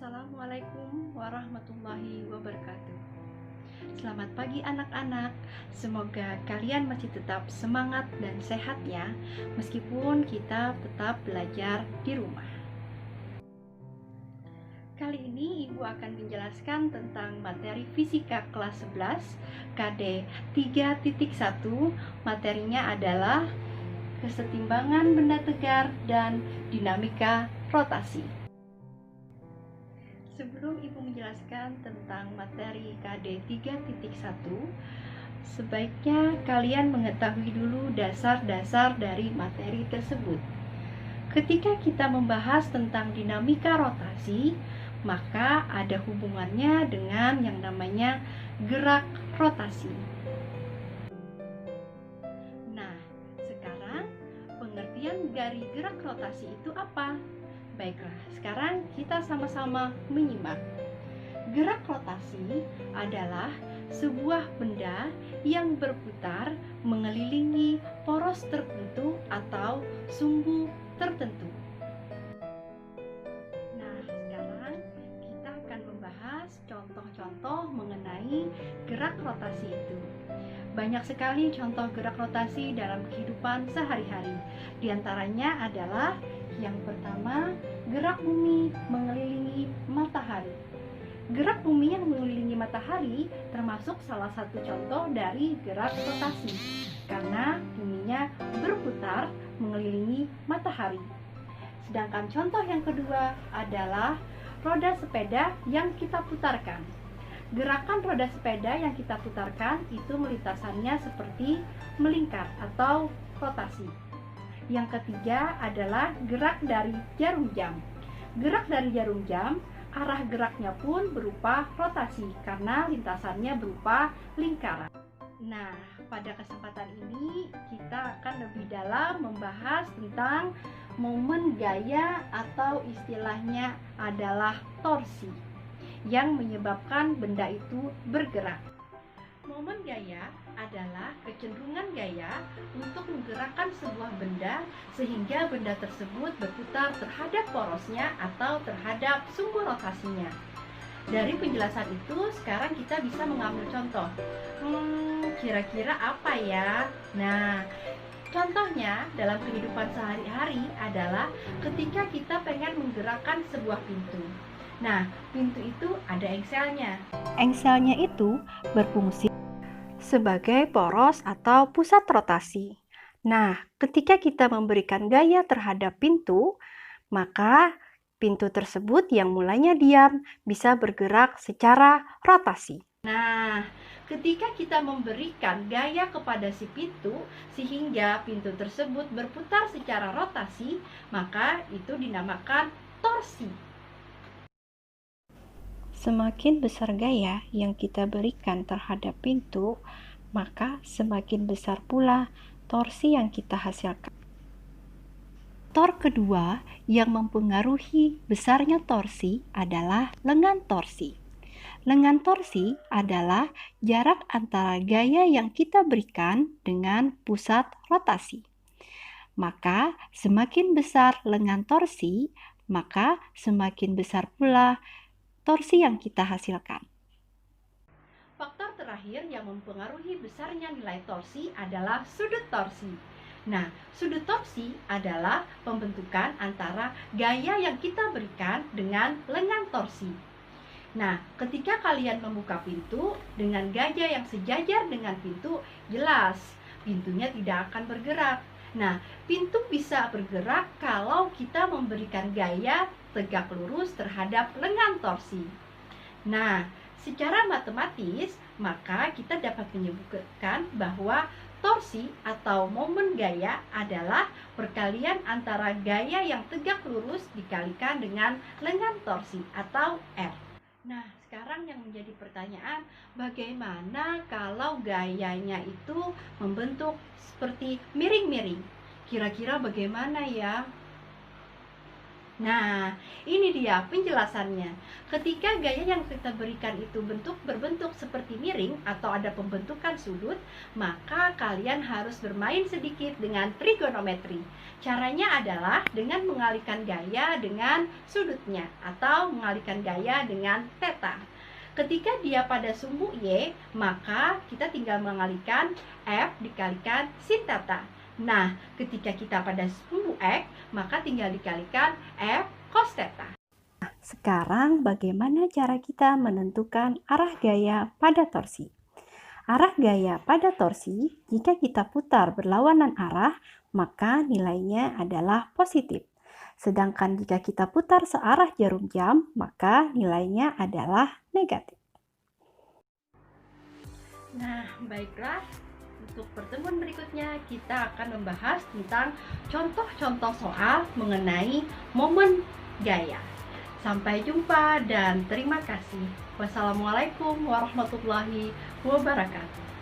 Assalamualaikum warahmatullahi wabarakatuh. Selamat pagi anak-anak. Semoga kalian masih tetap semangat dan sehat ya, meskipun kita tetap belajar di rumah. Kali ini Ibu akan menjelaskan tentang materi fisika kelas 11 KD 3.1. Materinya adalah kesetimbangan benda tegar dan dinamika rotasi. Sebelum Ibu menjelaskan tentang materi KD 3.1, sebaiknya kalian mengetahui dulu dasar-dasar dari materi tersebut. Ketika kita membahas tentang dinamika rotasi, maka ada hubungannya dengan yang namanya gerak rotasi. Nah, sekarang pengertian dari gerak rotasi itu apa? Baiklah, sekarang kita sama-sama menyimak. Gerak rotasi adalah sebuah benda yang berputar mengelilingi poros tertentu atau sumbu tertentu. Nah, sekarang kita akan membahas contoh-contoh mengenai gerak rotasi itu. Banyak sekali contoh gerak rotasi dalam kehidupan sehari-hari. Di antaranya adalah yang pertama, gerak bumi mengelilingi matahari. Gerak bumi yang mengelilingi matahari termasuk salah satu contoh dari gerak rotasi, karena buminya berputar mengelilingi matahari. Sedangkan contoh yang kedua adalah roda sepeda yang kita putarkan. Gerakan roda sepeda yang kita putarkan itu melintasannya seperti melingkar atau rotasi. Yang ketiga adalah gerak dari jarum jam. Gerak dari jarum jam, arah geraknya pun berupa rotasi karena lintasannya berupa lingkaran. Nah, pada kesempatan ini kita akan lebih dalam membahas tentang momen gaya atau istilahnya adalah torsi yang menyebabkan benda itu bergerak. Momen gaya adalah kecenderungan gaya untuk menggerakkan sebuah benda sehingga benda tersebut berputar terhadap porosnya atau terhadap sumbu rotasinya. Dari penjelasan itu, sekarang kita bisa mengambil contoh. Kira-kira apa ya? Nah, contohnya dalam kehidupan sehari-hari adalah ketika kita pengen menggerakkan sebuah pintu. Nah, pintu itu ada engselnya. Engselnya itu berfungsi sebagai poros atau pusat rotasi. Nah, ketika kita memberikan gaya terhadap pintu, maka pintu tersebut yang mulanya diam bisa bergerak secara rotasi. Nah, ketika kita memberikan gaya kepada si pintu sehingga pintu tersebut berputar secara rotasi, maka itu dinamakan torsi. Semakin besar gaya yang kita berikan terhadap pintu, maka semakin besar pula torsi yang kita hasilkan. Faktor kedua yang mempengaruhi besarnya torsi adalah lengan torsi. Lengan torsi adalah jarak antara gaya yang kita berikan dengan pusat rotasi. Maka semakin besar lengan torsi, maka semakin besar pula torsi yang kita hasilkan. Faktor terakhir yang mempengaruhi besarnya nilai torsi adalah sudut torsi. Nah, sudut torsi adalah pembentukan antara gaya yang kita berikan dengan lengan torsi. Nah, ketika kalian membuka pintu dengan gaya yang sejajar dengan pintu, jelas pintunya tidak akan bergerak. Nah, pintu bisa bergerak kalau kita memberikan gaya tegak lurus terhadap lengan torsi. Nah, secara matematis, maka kita dapat menyebutkan bahwa torsi atau momen gaya adalah perkalian antara gaya yang tegak lurus dikalikan dengan lengan torsi atau R. Nah, sekarang yang menjadi pertanyaan, bagaimana kalau gayanya itu membentuk seperti miring-miring? Kira-kira bagaimana ya? Nah, ini dia penjelasannya. Ketika gaya yang kita berikan itu berbentuk seperti miring atau ada pembentukan sudut, maka kalian harus bermain sedikit dengan trigonometri. Caranya adalah dengan mengalihkan gaya dengan sudutnya atau mengalihkan gaya dengan theta. Ketika dia pada sumbu Y, maka kita tinggal mengalihkan F dikalikan sin theta. Nah, ketika kita pada sumbu X, maka tinggal dikalikan F cos theta. Sekarang bagaimana cara kita menentukan arah gaya pada torsi? Arah gaya pada torsi, jika kita putar berlawanan arah, maka nilainya adalah positif. Sedangkan jika kita putar searah jarum jam, maka nilainya adalah negatif. Nah, baiklah. Untuk pertemuan berikutnya, kita akan membahas tentang contoh-contoh soal mengenai momen gaya. Sampai jumpa dan terima kasih. Wassalamualaikum warahmatullahi wabarakatuh.